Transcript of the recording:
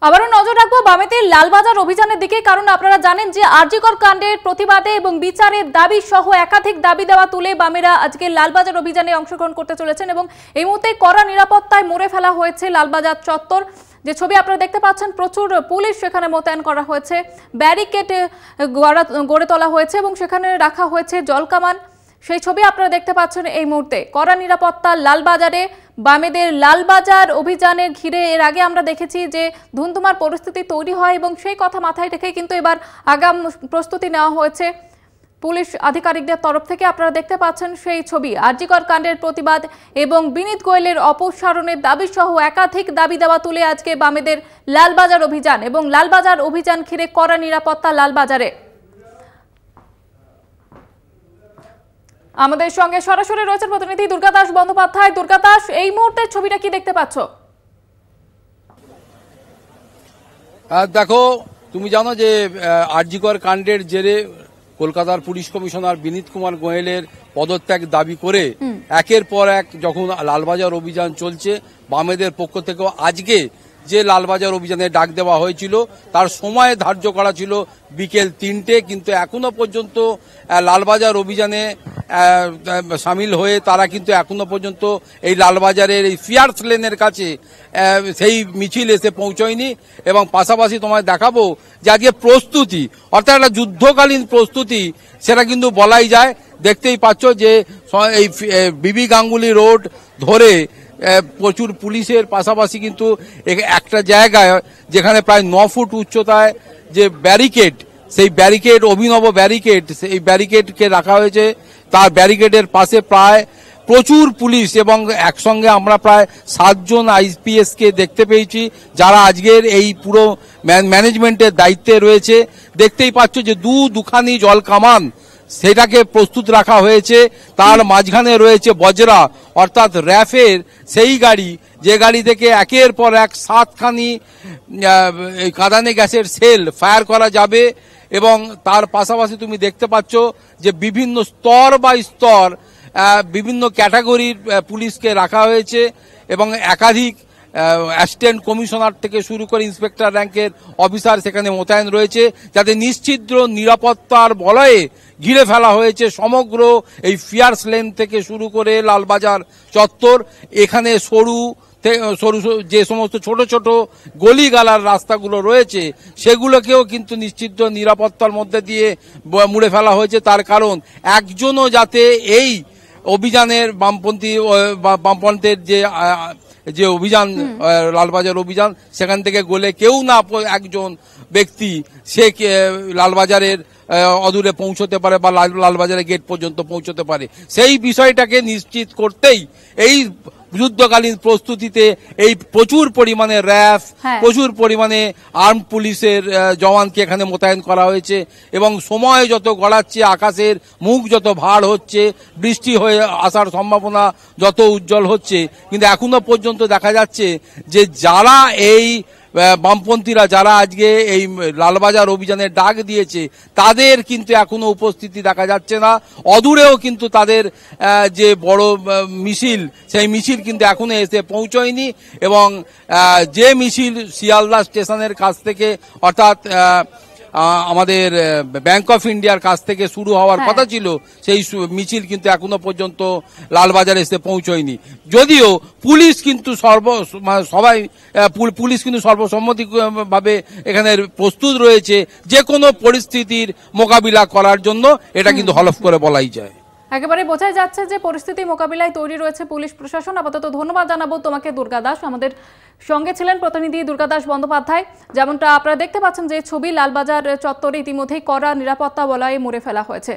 আবারও নজর রাখবো বামেতে লালবাজার অভিযানের দিকে, কারণ আপনারা জানেন যে আরজিকর কাণ্ডের প্রতিবাদে এবং বিচারের দাবি সহ একাধিক দাবি দেওয়া তুলে বামেরা আজকে লালবাজার অভিযানে অংশগ্রহণ করতে চলেছেন এবং এই মুহূর্তে কড়া নিরাপত্তায় মুড়ে ফেলা হয়েছে লালবাজার চত্বর। যে ছবি আপনারা দেখতে পাচ্ছেন, প্রচুর পুলিশ সেখানে মোতায়েন করা হয়েছে, ব্যারিকেড গড়ে তোলা হয়েছে এবং সেখানে রাখা হয়েছে জলকামান। সেই ছবি আপনারা দেখতে পাচ্ছেন এই মুহূর্তে। কড়া নিরাপত্তা লালবাজারে, বামেদের লালবাজার অভিযানে ঘিরে এর আগে আমরা দেখেছি যে ধুন্ধুমার পরিস্থিতি তৈরি হয় এবং সেই কথা মাথায় রেখে কিন্তু এবার আগাম প্রস্তুতি নেওয়া হয়েছে পুলিশ আধিকারিকদের তরফ থেকে। আপনারা দেখতে পাচ্ছেন সেই ছবি। আরজিকর কাণ্ডের প্রতিবাদ এবং বিনীত গোয়েলের অপসারণের দাবি সহ একাধিক দাবি দেওয়া তুলে আজকে বামেদের লালবাজার অভিযান এবং লালবাজার অভিযান ঘিরে কড়া নিরাপত্তা লালবাজারে। আমাদের সঙ্গে সরাসরি রয়েছেন প্রতিনিধি দুর্গাদাস বন্দ্যোপাধ্যায়। দুর্গাদাস, এই মুহূর্তের ছবিটা কি দেখতে পাচ্ছ? দেখো, তুমি জানো যে আরজিকর কাণ্ডের জেরে কলকাতার পুলিশ কমিশনার বিনীত কুমার গোয়েলের পদত্যাগ দাবি করে একের পর এক যখন লালবাজার অভিযান চলছে, বামেদের পক্ষ থেকেও আজকে যে লালবাজার অভিযানে ডাক দেওয়া হয়েছিল তার সময় ধার্য করা ছিল বিকেল ৩টে, কিন্তু এখনো পর্যন্ত লালবাজার অভিযানে সামিল হয়ে তারা কিন্তু এখনো পর্যন্ত এই লালবাজারের এই ফিয়ার্স লেনের কাছে সেই মিছিল এসে পৌঁছয়নি। এবং পাশাপাশি তোমায় দেখাবো যে আজকে প্রস্তুতি, অর্থাৎ একটা যুদ্ধকালীন প্রস্তুতি, সেটা কিন্তু বলাই যায়। দেখতেই পাচ্ছ যে এই বিবি গাঙ্গুলি রোড ধরে প্রচুর পুলিশের পাশাপাশি কিন্তু একটা জায়গায় যেখানে প্রায় ৯ ফুট উচ্চতায় যে ব্যারিকেড, সেই ব্যারিকেড, অভিনব ব্যারিকেড, সেই ব্যারিকেডকে রাখা হয়েছে। তার ব্যারিকেডের পাশে প্রায় প্রচুর পুলিশ এবং একসঙ্গে আমরা প্রায় 7 জন আইপিএস কে দেখতে পেয়েছি যারা আজকের এই পুরো ম্যানেজমেন্টের দায়িত্বে রয়েছে। দেখতেই পাচ্ছ যে দুখানি জল কামান সেটাকে প্রস্তুত রাখা হয়েছে। তার মাঝখানে রয়েছে বজরা, অর্থাৎ র্যাফের সেই গাড়ি, যে গাড়ি থেকে একের পর এক 7খানি কাঁদানে গ্যাসের সেল ফায়ার করা যাবে। এবং তার পাশাপাশি তুমি দেখতে পাচ্ছ যে বিভিন্ন স্তর বাই স্তর বিভিন্ন ক্যাটাগরির পুলিশকে রাখা হয়েছে এবং একাধিক অ্যাসিস্ট্যান্ট কমিশনার থেকে শুরু করে ইন্সপেক্টর র্যাঙ্কের অফিসার সেখানে মোতায়েন রয়েছে, যাতে নিশ্চিদ্র নিরাপত্তার বলয়ে ঘিরে ফেলা হয়েছে সমগ্র এই ফিয়ার্স লেন থেকে শুরু করে লালবাজার চত্বর। এখানে সরু যে সমস্ত ছোট ছোট গলিগালার রাস্তাগুলো রয়েছে সেগুলোকেও কিন্তু নিশ্চিত নিরাপত্তার মধ্যে দিয়ে মুড়ে ফেলা হয়েছে। তার কারণ একজনও যাতে এই অভিযানের বামপন্থের যে অভিযান, লালবাজার অভিযান, সেখান থেকে গলে কেউ না একজন ব্যক্তি সে লালবাজারের অদূরে পৌঁছতে পারে বা লালবাজারের গেট পর্যন্ত পৌঁছতে পারে, সেই বিষয়টাকে নিশ্চিত করতেই এই যুদ্ধকালীন প্রস্তুতিতে এই প্রচুর পরিমাণে র্যাফ, প্রচুর পরিমাণে আর্ম পুলিশের জওয়ানকে এখানে মোতায়েন করা হয়েছে। এবং সময় যত গড়াচ্ছে, আকাশের মুখ যত ভার হচ্ছে, বৃষ্টি হয়ে আসার সম্ভাবনা যত উজ্জ্বল হচ্ছে, কিন্তু এখনো পর্যন্ত দেখা যাচ্ছে যে যারা এই বামপন্থীরা যারা আজকে এই লালবাজার অভিযানের ডাক দিয়েছে তাদের কিন্তু এখনো উপস্থিতি দেখা যাচ্ছে না। অদূরেও কিন্তু তাদের যে বড় মিছিল, সেই মিছিল কিন্তু এখনো এসে পৌঁছয়নি। এবং যে মিছিল শিয়ালদা স্টেশনের কাছ থেকে, অর্থাৎ আমাদের ব্যাংক অফ ইন্ডিয়ার কাছ থেকে শুরু হওয়ার কথা ছিল, সেই মিছিল কিন্তু এখনো পর্যন্ত লালবাজারে এসে পৌঁছয়নি। যদিও পুলিশ কিন্তু পুলিশ কিন্তু সর্বসম্মতিভাবে এখানে প্রস্তুত রয়েছে যে কোনো পরিস্থিতির মোকাবিলা করার জন্য, এটা কিন্তু হলফ করে বলাই যায়। একেবারে বোঝাই যাচ্ছে যে পরিস্থিতি মোকাবিলায় তৈরি রয়েছে পুলিশ প্রশাসন। আপাতত ধন্যবাদ জানাবো তোমাকে দুর্গাদাস। আমাদের সঙ্গে ছিলেন প্রতিনিধি দুর্গাদাস বন্দ্যোপাধ্যায়। যেমনটা আপনারা দেখতে পাচ্ছেন যে ছবি, লালবাজার চত্বরে ইতিমধ্যেই কড়া নিরাপত্তা বলয়ে মুড়ে ফেলা হয়েছে।